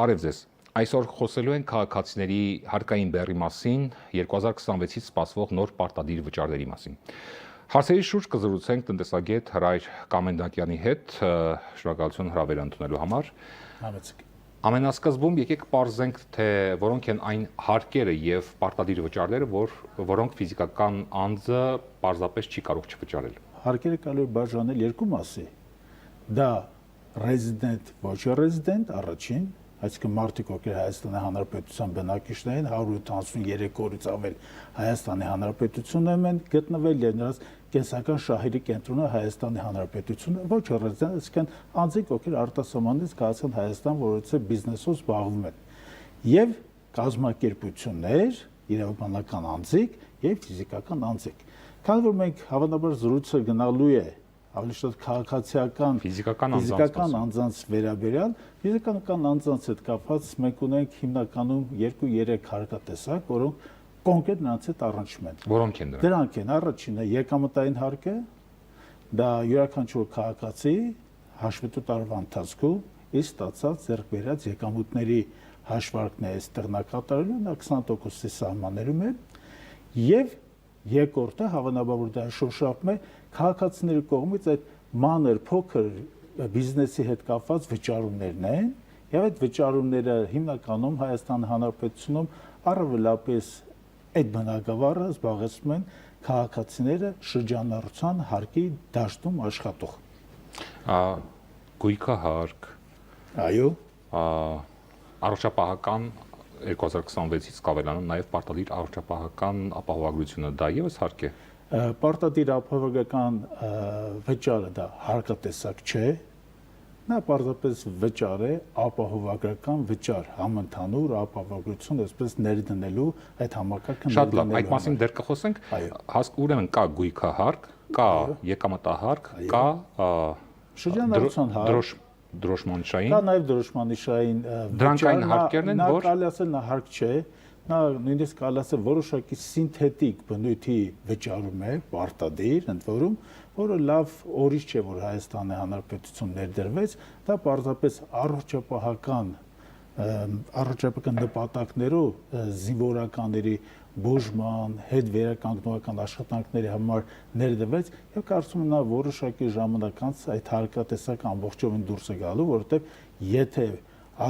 Բարև ձեզ։ Այսօր խոսելու ենք քաղաքացիների հարկային բեռի մասին 2026-ից սպասվող նոր պարտադիր վճարների մասին։ Հարցերի շուրջ կզրուցենք տնտեսագետ Հրայր Կամենդակյանի հետ, շնորհակալություն հրավերը ընդունելու համար։ Ամենասկզբում եկեք պարզենք, թե որոնք են այն հարկերը եւ պարտադիր վճարները, որոնք ֆիզիկական անձը պարզապես չի կարող չվճարել։ Հարկերը կարող է բաժանել երկու մասի։ Դա resident, ոչ resident առաջին, այսինքն մարդիկ, ովքեր Հայաստանի Հանրապետության բնակիչներ են, 173 օրից ավել Հայաստանի Հանրապետությունում են գտնվել եւ նրանց կենսական շահերի կենտրոնը Հայաստանի Հանրապետությունը, ոչ resident, այսինքն անձիկ, ովքեր արտասահմանից գացան Հայաստան, որոնց բիզնեսով զբաղվում են, եւ կազմակերպություններ, իրավաբանական անձիկ եւ ֆիզիկական անձիկ։ Քանի որ մենք հավանաբար զրույցը գնալու է ավելի շատ քաղաքացիական ֆիզիկական անձանց վերաբերյալ, ֆիզիկական անձանց հետ կապված մենք ունենք հիմնականում 2-3 հարկատեսակ, որոնք կոնկրետ նրանց հետ առնչվում են։ Որոնք են դրանք։ Դրանք են առաջինը եկամտային հարկը, դա յուրաքանչյուր քաղաքացի հաշվետու տարվա ընթացքում իր ստացած ձեռք բերած եկամուտների հաշվարկն է ստեղնակատարելու, նա 20%-ի սահմաններում է, եւ երկրորդը հավանաբար որ դա շոշափում է քաղաքացիների կողմից այդ մանր փոքր բիզնեսի հետ կապված վճարումներն են, եւ այդ վճարումները հիմնականում Հայաստանի Հանրապետությունում առավելապես այդ բնակավարը զբաղեցնում են քաղաքացիները շրջանառության հարկի դաշտում աշխատող։ Գույքահարկ, այո, առողջապահական 2026-ից կավելանում նաև պարտադիր առողջապահական ապահովագրությունը, դա եւս հարկ է։ Պարտադիր ապահովական վճարը դա հարկատեսակ չէ, նա պարզապես վճար է, ապահովագրական վճար, համընդհանուր ապահովագրություն, այսպես ներդնելու այդ համակարգը։ Շատ լավ, այդ մասին դեռ կխոսենք։ Ուրեմն կա գույքահարկ, կա եկամտահարկ, կա շրջանառության հարկ, դրոշմանիշային։ Դա նաև դրոշմանիշային դրանք այն հարկերն են, որ կարելի ասել նա հարկ չէ, նա նույնիսկ կարելի ասել որոշակի սինթետիկ բնույթի վճարում է, պարտադիր, ընդ որում, որը լավ օրից չէ, որ Հայաստանի Հանրապետություն ներդրվեց, դա պարզապես առողջապահական նպատակներով զինվորականների բուժման, հետ վերականգնողական աշխատանքների համար ներդրվեց եւ կարծում եմ նա որոշակի ժամանակ անց այդ հարկատեսակ ամբողջովին դուրս է գալու, որովհետեւ եթե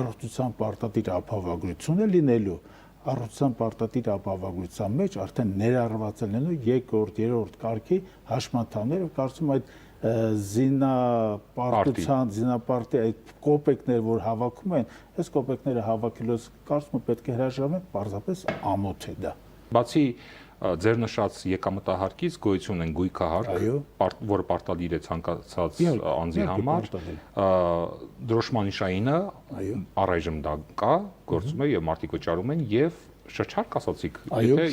առողջության պարտադիր ապահովագրություն է լինելու, առողջության պարտադիր ապահովագրության մեջ արդեն ներառված են լինելու երկրորդ, երրորդ կարգի հաշմանդամները, կարծում այդ զինապարտի այդ կոպեկները, որ հավաքում են, այս կոպեկները հավաքելուց կարծում եմ պետք է հրաժարվեն, պարզապես ամոթ է դա։ Բացի ձեր նշած եկամտահարկից գոյություն են գույքահարկ, որը պարտադիր է ցանկացած անձի համար, դրոշմանիշայինը առայժմ դա կա, գործում է եւ մարդիկ վճարում են եւ շրջարկ ասացիք,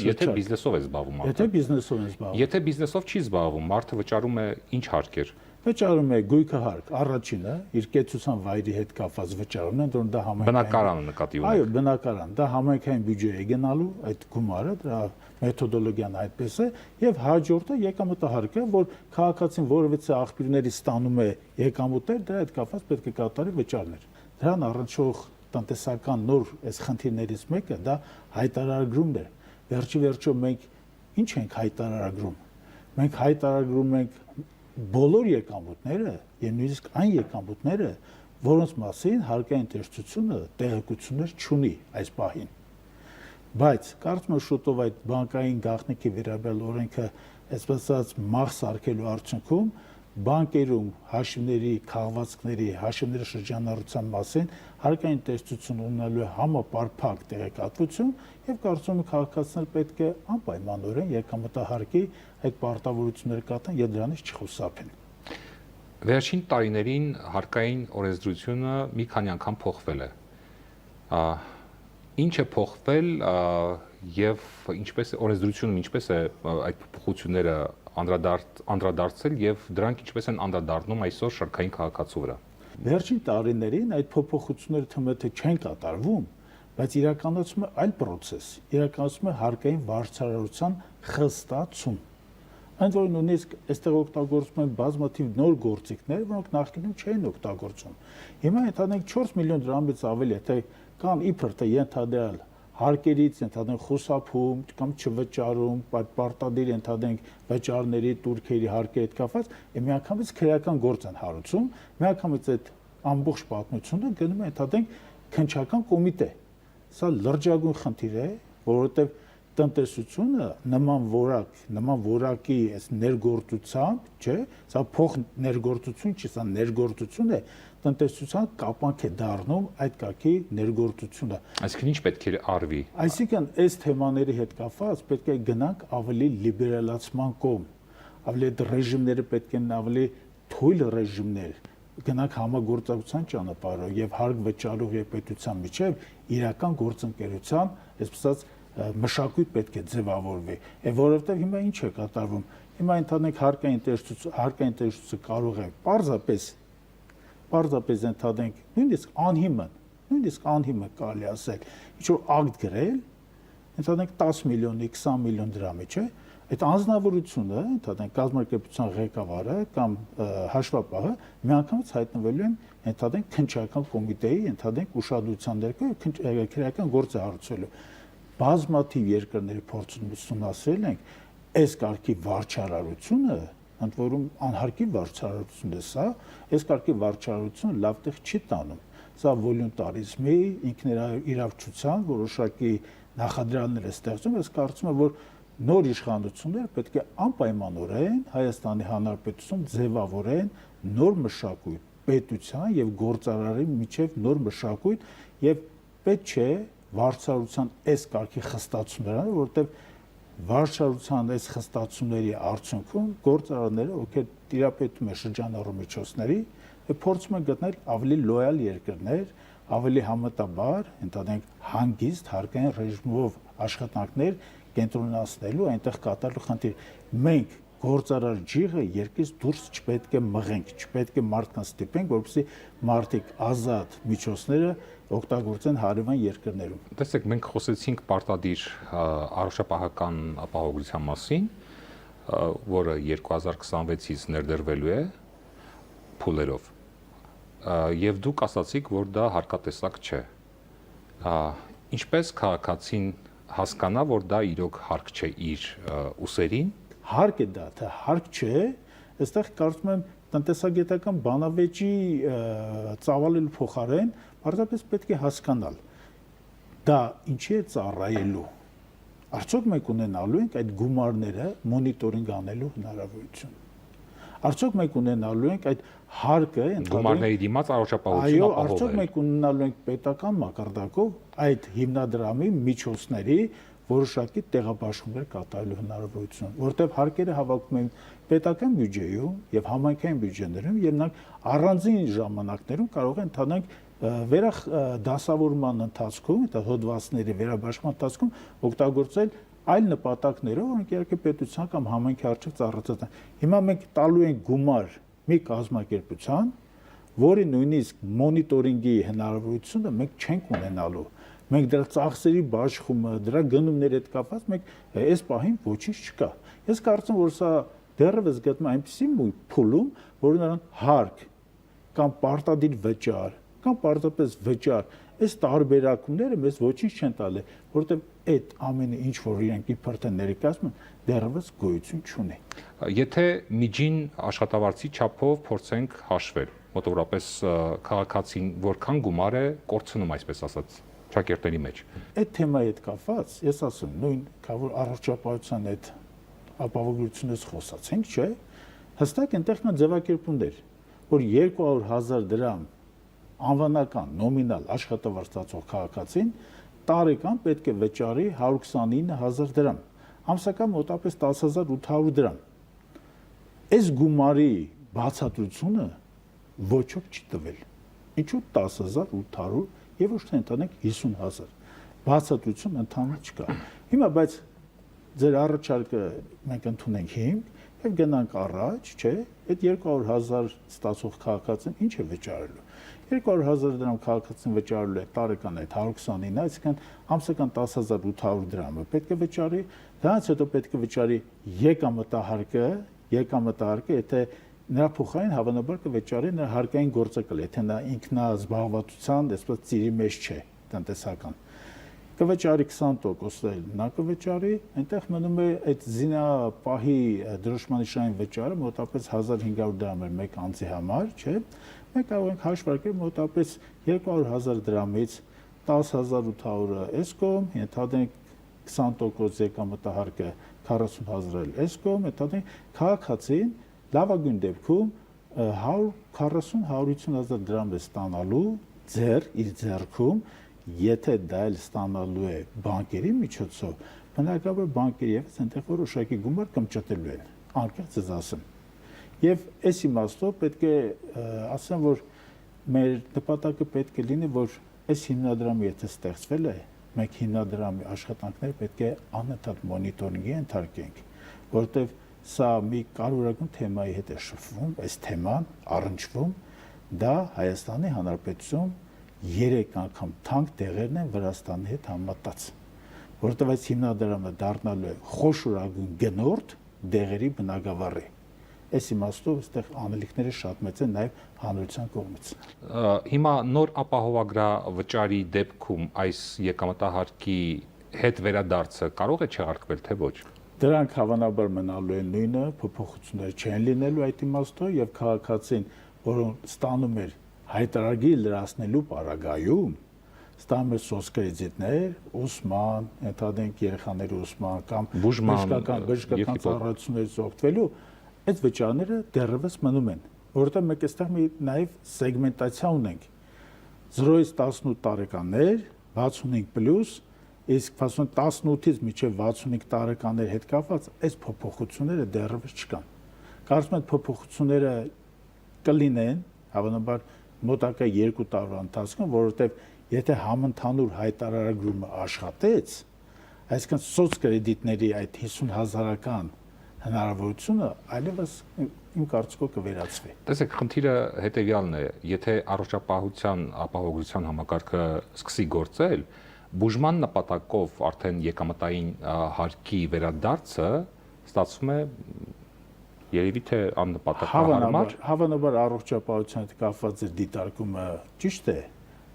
եթե բիզնեսով է զբաղվում մարդը։ Եթե բիզնեսով է զբաղվում։ Եթե բիզնեսով չի զբաղվում, մարդը վճարում է ինչ հարկեր։ Վճարում է գույքահարկ, առաջինը իր կեցության վայրի հետ կապված վճարումն է, որոնք դա համայնքային բնակարանը նկատի ունեք։ Այո, բնակարան, դա համայնքային բյուջե է գնալու այդ գումարը, դրա մեթոդոլոգիան այդպես է, եւ հաջորդը եկամտահարկը, որ քաղաքացին որևիցե աղբյուրների ստանում է եկամուտներ, դրա հետ կապված պետք է կատարի վճարներ։ Դրան առնչվող տնտեսական նոր այս խնդիրներից մեկը դա հայտարարագրումն է։ Վերջի մենք ինչ ենք հայտարարագրում։ Մենք հայտարարագրում ենք բոլոր եկամուտները եւ նույնիսկ այն եկամուտները, որոնց մասին հարկային տեսչությունը տեղեկություններ չունի այս պահին։ Բայց կարծում եմ շուտով այդ բանկային գաղտնիքի վերաբերյալ օրենքը այսպես ասած մահ սարքելու արդյունքում բանկերում հաշիվների քաղվածքների, հաշիվների շրջանառության մասին հարկային տեսչություն ունենալու է համապարփակ տեղեկատվություն եւ կարծում եմ քաղաքացիները պետք է անպայմանորեն եկամտահարկի այդ պարտավորությունները կատարեն եւ դրանից չխուսափեն։ Վերջին տարիներին հարկային օրենսդրությունը մի քանի անգամ փոխվել է։ Ինչ է փոխվել եւ ինչպես օրենսդրությունը ինչպես է այդ փոփոխությունները անդրադարձել եւ դրանք ինչպես են անդրադառնում այսօր շարքային քաղաքացու վրա։ Վերջին տարիներին այդ փոփոխությունները թվում է թե չեն կատարվում, բայց իրականացում է այլ process, իրականացում է հարկային վարձատրության խստացում։ Այնց որ նույնիսկ այստեղ օգտագործում են բազմաթիվ նոր գործիքներ, որոնք նախկինում չէին օգտագործում։ Հիմա ընդհանրապես 4 միլիոն դրամից ավել եթե կան իբր թե ենթադրյալ հարկերից ընդհանրեն խուսափում կամ չվճարում, պարտադիր ընդհանրեն վճարների, турքերի հարկերի հետ կապված, միանգամից քրեական գործ են հարուցում, միանգամից այդ ամբողջ պատմությունը գնում է ընդհանրեն քննչական կոմիտե։ Սա լրջագույն խնդիր է, որովհետև տնտեսությունը նման որակի այս ներգործությամբ, չէ, սա փող ներգործություն չի, սա ներգործություն է, տնտեսության կապանք է դառնում այդ կարգի ներգործությունը։ Այսինքն ինչ պետք է արվի։ Այսինքն այս թեմաների հետ կապված պետք է գնանք ավելի լիբերալացման կողմ, ավելի այդ ռեժիմները պետք են ավելի թույլ ռեժիմներ, գնանք համագործակցության ճանապարհով եւ հարկ վճարող եւ պետության միջեւ իրական գործընկերության, այսպես ասած, մշակույթ պետք է ձևավորվի, որովհետեւ հիմա ինչ է կատարվում։ Հիմա ընդհանրենք հարկային կարող է պարզապես ընդհանրենք նույնիսկ անհիմն կարելի ասել, ինչ որ ակտ գրել, ընդհանրենք 10 միլիոնի, 20 միլիոն դրամի, չէ՞, այդ անձնավորությունը, ընդհանրենք կազմակերպության ղեկավարը կամ հաշվապահը միանգամից հայտնվելու են ընդհանրենք քննչական կոմիտեի, ընդհանրենք ուշադրության ներքո քրեական գործ է հարուցվելու։ Բազմաթիվ երկրների փորձում ուսումնասիրել ենք այս կարգի վարչարարությունը, ընդ որում անհարկի վարչարարություն է սա, այս կարգի վարչարարությունը լավ տեղ չի տանում։ Սա վոլյունտարիզմի, ինքնիրավչության որոշակի նախադրյալներ է ստեղծում, ես կարծում եմ, որ նոր իշխանությունները պետք է անպայմանորեն Հայաստանի Հանրապետություն ձևավորեն նոր մշակույթ, պետության եւ գործարարի միջև նոր մշակույթ եւ պետք չէ վարչարության այս կարգի խստացումները, որովհետեւ վարչարության այս խստացումների արդյունքում գործարարները, ովքեր տիրապետում են շրջանառու միջոցների, փորձում են գտնել ավելի լոյալ երկրներ, ավելի համատաբար, ընդհանրենք հանգիստ հարկային ռեժիմով աշխատանքներ կենտրոնացնելու, այնտեղ կատարելու խնդիր։ Մենք գործարար ջիղը երկրից դուրս չպետք է մղենք, չպետք է մարդկանց ստիպենք, որպեսզի մարդիկ ազատ միջոցները օգտագործեն հարևան երկրներում։ Տեսեք, մենք խոսեցինք պարտադիր առողջապահական ապահովության մասին, որը 2026-ից ներդրվելու է փուլերով։ Եվ դուք ասացիք, որ դա հարկատեսակ չէ։ Ինչպես քաղաքացին հասկանա, որ դա իրոք հարկ չէ իր ուսերին։ Հարկ է դա, թե հարկ չէ, այստեղ կարծում եմ տնտեսագիտական բանավեճի ծավալելու փոխարեն պարզապես պետք է հասկանալ դա ինչի է ծառայելու։ Արդյոք մենք ունենալու ենք այդ գումարները մոնիտորինգ անելու հնարավորություն։ Արդյոք մենք ունենալու ենք այդ հարկը գումարների դիմաց առողջապահություն ապահովել։ Այո, արդյոք մենք ունենալու ենք պետական մակարդակով այդ հիմնադրամի միջոցների որոշակի տեղաբաշխումներ կատարելու հնարավորություն, որտեղ հարկերը հավաքում են պետական բյուջեում եւ համայնքային բյուջեներում եւ նրանք առանձին ժամանակներում կարող են ընդհանրենք վերադասավորման ընթացքում, դա հոդվածների վերաբաշխման ընթացքում օգտագործել այլ նպատակներով, որոնք իհարկե պետության կամ համայնքի արժեք ծառայած են։ Հիմա մենք տալու ենք գումար մի կազմակերպության, որի նույնիսկ մոնիտորինգի հնարավորությունը մենք չենք ունենալու։ Մենք դրա ծախսերի բաշխումը, դրա գնումների հետ կապված մենք այս պահին ոչինչ չկա։ Ես կարծում որ սա դեռևս գտնվում այնպիսի փուլում, որ նրան հարկ կամ պարտադիր վճար կամ պարզապես վճար, այս տարբերակումները մեզ ոչինչ չեն տալի, որովհետև այդ ամենը ինչ որ իրենք իբր թե ներկայացնում են, դեռևս գոյություն չունի։ Եթե միջին աշխատավարձի չափով փորձենք հաշվել, մոտավորապես քաղաքացին որքան գումար է կորցնում, այսպես ասած, ճակերտների մեջ։ Այդ թեմայի հետ կապված, ես ասում, նույն կավոր առողջապահության այդ ապահովությունից խոսացենք, չէ՞, հստակ այնտեղ կան ձևակերպումներ, որ 200,000 դրամ անվանական նոմինալ աշխատավարձ ստացող քաղաքացին տարեկան պետք է վճարի 129,000 դրամ, ամսական մոտավորապես 10,800 դրամ։ Այս գումարի բացատրությունը ոչոք չի տվել։ Ինչու 10,800 եւ ոչ թե ընդհանրենք 50,000։ Բացատրություն ընդհանուր չկա։ Հիմա բայց ձեր առաջարկը մենք ընդունենք հիմք եւ գնանք առաջ, չէ՞, այդ 200,000 ստացող քաղաքացին ինչ է վճարելու։ 200,000 դրամ քաղաքացին վճարելու է տարեկան այդ 129, այսինքն ամսական 10,800 դրամը պետք է վճարի, դրանից հետո պետք է վճարի եկամտահարկը, եթե նրա փոխարեն հավանաբար կվճարի նրա հարկային գործակալ, եթե նա ինքնազբաղվածության, այսպես ծիրի մեջ չէ, տնտեսական։ Կվճարի 20%-ը նա կվճարի, այնտեղ մնում է այդ զինապահի դրոշմանիշային վճարը մոտավորապես 1500 դրամ էր մեկ անձի համար, չէ՞։ Մենք կարող ենք հաշվարկել մոտավորապես 200,000 դրամից 10,800-ը էսկոմ, ենթադրենք 20% եկամտահարկը 40,000 էլ էսկոմ, ենթադրենք քաղաքացին լավագույն դեպքում 140-150,000 դրամ է ստանալու իր ձեռքում, եթե դա էլ ստանալու է բանկերի միջոցով, բնականաբար բանկերը եւս այնտեղ որոշակի գումար կմճտելու են, անկեղծ ես ասեմ։ Եվ այս իմաստով պետք է ասեմ, որ մեր նպատակը պետք է լինի, որ այս հիմնադրամը եթե ստեղծվել է, մենք հիմնադրամի աշխատանքները պետք է անընդհատ մոնիտորինգի ենթարկենք, որովհետև սա մի կարևորագույն թեմայի հետ է շփվում, այս թեման առնչվում, դա Հայաստանի Հանրապետություն 3 անգամ թանկ տեղերն են Վրաստանի հետ համատած, որովհետև այս հիմնադրամը դառնալու է խոշորագույն գնորդ դեղերի բնագավառի։ Այս իմաստով այստեղ անելիքները շատ մեծ են նաև հանրության կողմից։ Հիմա նոր ապահովագրավճարի դեպքում այս եկամտահարկի հետ վերադարձը կարող է չեղարկվել, թե ոչ։ Դրանք հավանաբար մնալու են նույնը, փոփոխություններ չեն լինելու այդ իմաստով եւ քաղաքացին, որոնք ստանում էր հայտարարի լրացնելու պարագայում, ստանում էր սոցկրեդիտներ, ուսման, ենթադրենք երեխաների ուսման կամ բժշկական ծառայություններից օգտվելու, այդ վճարները դեռևս մնում են, որովհետեւ մենք այստեղ մի նաեւ սեգմենտացիա ունենք 0-ից 18 տարեկաններ, 65+, իսկ 18-ից մինչև 65 տարեկանների հետ կապված այս փոփոխությունները դեռևս չկան։ Կարծում եմ փոփոխությունները կլինեն, հավանաբար մոտակա 2 տարվա ընթացքում, որովհետև եթե համընդհանուր հայտարարագրումը աշխատեց, այսինքն սոցկրեդիտների այդ 50,000-ական հնարավորությունը այլևս իմ կարծիքով կվերացվի։ Տեսեք, խնդիրը հետևյալն է, եթե առողջապահության ապահովության համակարգը սկսի գործել, բուժման նպատակով արդեն եկամտային հարկի վերադարձը ստացվում է երևի թե աննպատակահարմար։ Հավանաբար առողջապահության հետ կապված ձեր դիտարկումը ճիշտ է,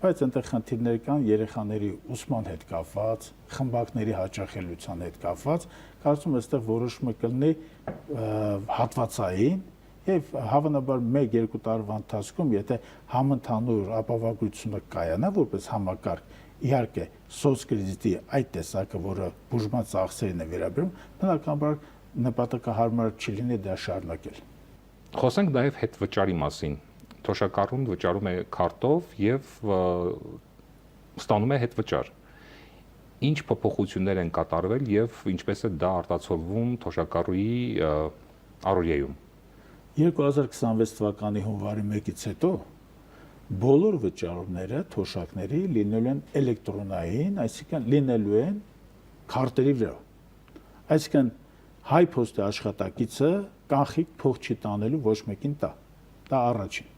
բայց այնտեղ խնդիրներ կան երեխաների ուսման հետ կապված, խմբակների հաճախելիության հետ կապված, կարծում եմ այստեղ որոշումը կլինի հատվածային եւ հավանաբար 1-2 տարվա ընթացքում, եթե համընդհանուր ապահովագրությունը կայանա որպես համակարգ, իհարկե սոցկրեդիտի այդ տեսակը, որը բուժման ծախսերին է վերաբերում, բնականաբար նպատակահարմար չլինի դա շարունակել։ Խոսենք նաև հետվճարի մասին։ Թոշակառուն վճարում է քարտով եւ ստանում է հետվճար։ Ինչ փոփոխություններ են կատարվել եւ ինչպես է դա արտացոլվում թոշակառուի առօրյայում։ 2026 թվականի հունվարի 1-ից հետո բոլոր վճարումները թոշակների լինելու են էլեկտրոնային, այսինքն լինելու են քարտերի վրա։ Այսինքն հայ փոստի աշխատակիցը կանխիկ փող չի տանելու ոչ մեկին տա։ Դա առաջին։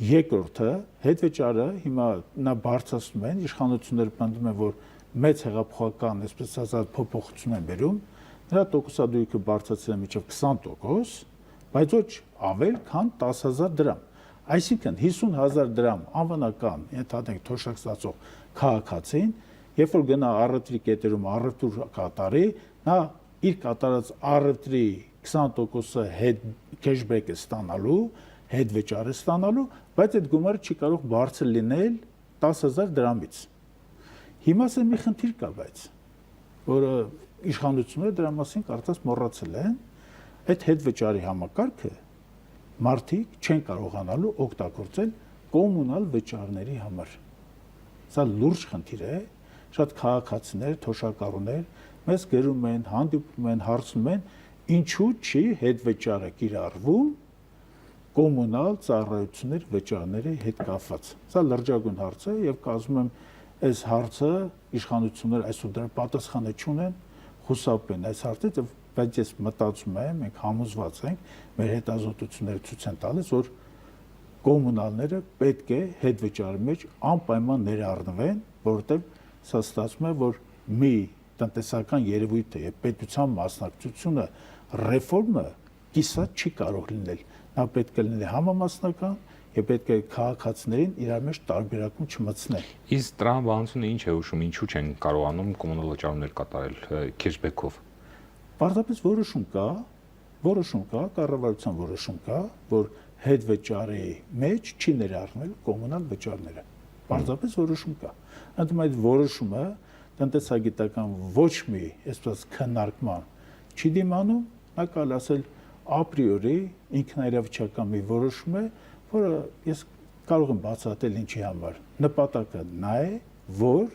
Երկրորդը, հետվճարը հիմա նա բարձրացնում են, իշխանությունները պնդում են, որ մեծ հեղափոխական, այսպես ասած, փոփոխություն են բերում, նրա տոկոսադրույքը բարձրացել է մինչև 20%, բայց ոչ ավել, քան 10,000 դրամ։ Այսինքն 50,000 դրամ անվանական, ենթադրենք թոշակ ստացող քաղաքացին, երբ որ գնա առևտրի կետերում առևտուր կատարի, նա իր կատարած առևտրի 20%-ը հետ քեշբեք է ստանալու, հետ վճար է ստանալու, բայց այդ գումարը չի կարող բարձր լինել 10,000 դրամից։ Հիմա սա մի խնդիր կա, բայց որը իշխանությունները դրա մասին կարծես մոռացել են, այդ հետ վճարի համակարգը մարդիկ չեն կարողանալու օգտագործել կոմունալ վճարների համար։ Սա լուրջ խնդիր է, շատ քաղաքացիներ, թոշակառուներ մեզ գրում են, հանդիպում են, հարցնում են, ինչու չի հետ վճարը կիրառվում կոմունալ ծառայություններ վճարների հետ կապված։ Սա լրջագույն հարց է եւ կարծում եմ այս հարցը իշխանությունները այսօր դրա պատասխանը չունեն, խուսափեն այս հարցից, բայց ես մտածում եմ, մենք համոզված ենք, մեր հետազոտությունները ցույց են տալիս, որ կոմունալները պետք է հետ վճարի մեջ անպայման ներառնվեն, որովհետեւ սա ստացվում է, որ մի տնտեսական երևույթ է եւ պետության մասնակցությունը ռեֆորմը կիսատ չի կարող լինել։ Նա պետք է լինի համամասնական եւ պետք է քաղաքացիներին իրար մեջ տարբերակում չմտցնել։ Իսկ տրամաբանությունը ինչ է ուշում, ինչու չեն կարողանում կոմունալ վճարումներ կատարել քեշբեքով։ Պարզապես որոշում կա, կառավարության որոշում կա, որ հետվճարի մեջ չի ներառնել կոմունալ վճարները։ Պարզապես որոշում կա։ Ընդդեմ այդ որոշումը տնտեսագիտական ոչ մի, այսպես քննարկման չի դիմանում, նա կարելի ասել ապրիորի ինքնայրավիճական մի որոշում է, որը ես կարող եմ բացատրել ինչի համար։ Նպատակը նա է, որ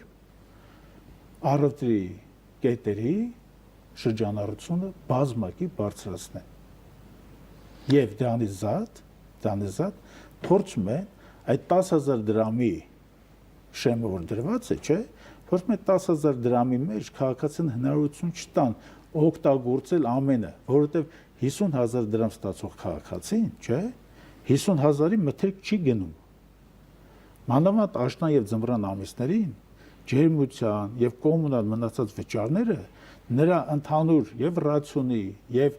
առևտրի կետերի շրջանառությունը բազմակի բարձրացնեն։ Եվ դրանից զատ փորձում է այդ 10,000 դրամի շեմը որ դրված է, չէ՞, փորձում է 10,000 դրամի մեջ քաղաքացին հնարավորություն չտան օգտագործել ամենը, որովհետև 50,000 դրամ ստացող քաղաքացին, չէ՞, 50,000-ի մթերք չի գնում։ Մանավանդ աշնան եւ ձմռան ամիսներին ջերմության եւ կոմունալ մնացած վճարները նրա ընդհանուր եւ ռացիոնի եւ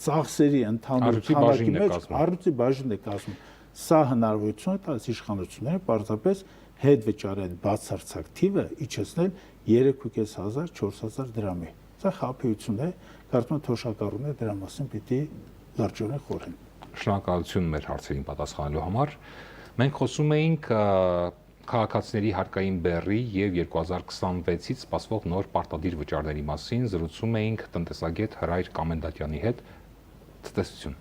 ծախսերի ընդհանուր քանակի մեջ առյուծի բաժինն է կազմում։ Սա հնարավորություն է տալիս իշխանությունները պարզապես հետ վճարի այդ բացարձակ թիվը իջեցնել 3,500-4,000 դրամի։ Սա խաբեություն է, կարծում եմ թոշակառուները դրա մասին պիտի լրջորեն խորհեն։ Շնորհակալություն մեր հարցերին պատասխանելու համար։ Մենք խոսում էինք քաղաքացիների հարկային բեռի եւ 2026-ից սպասվող նոր պարտադիր վճարների մասին, զրուցում էինք տնտեսագետ Հրայր Կամենդատյանի հետ։ Ցտեսություն։